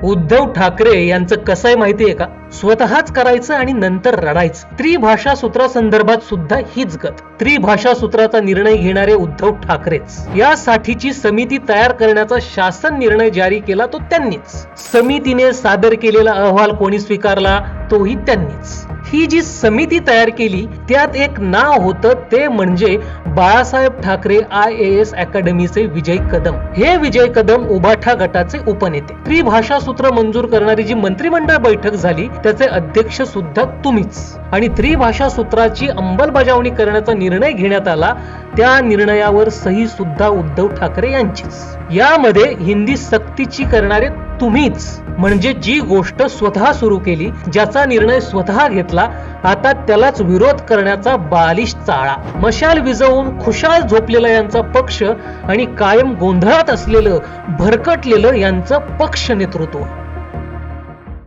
उद्धव ठाकरे यांचं कसं आहे माहितीये का, स्वतःच करायचं आणि नंतर रडायचं. त्रिभाषा सूत्रासंदर्भात सुद्धा हीच गत. त्रिभाषा सूत्राचा निर्णय घेणारे उद्धव ठाकरेच. यासाठीची समिती तयार करण्याचा शासन निर्णय जारी केला तो त्यांनीच. समितीने सादर केलेला अहवाल कोणी स्वीकारला, तोही त्यांनीच. ही जी समिती तयार केली त्यात एक नाव होतं, ते म्हणजे बाळासाहेब ठाकरे IAS अकॅडमीचे विजय कदम. हे विजय कदम उबाठा गटाचे उपनेते. त्रिभाषा सूत्र मंजूर करणारी जी मंत्रिमंडळ बैठक झाली त्याचे अध्यक्ष सुद्धा तुम्हीच. आणि त्रिभाषा सूत्राची अंमलबजावणी करण्याचा निर्णय घेण्यात आला, त्या निर्णयावर सही सुद्धा उद्धव ठाकरे यांचीच. यामध्ये हिंदी सक्तीची करणारे तुम्हीच. म्हणजे जी गोष्ट स्वतः सुरू केली, ज्याचा निर्णय स्वतः घेतला, आता त्यालाच विरोध करण्याचा बालिश चाळा. मशाल विझवून खुशाल झोपलेला यांचा पक्ष आणि कायम गोंधळात असलेलं भरकटलेलं यांचं पक्ष नेतृत्व.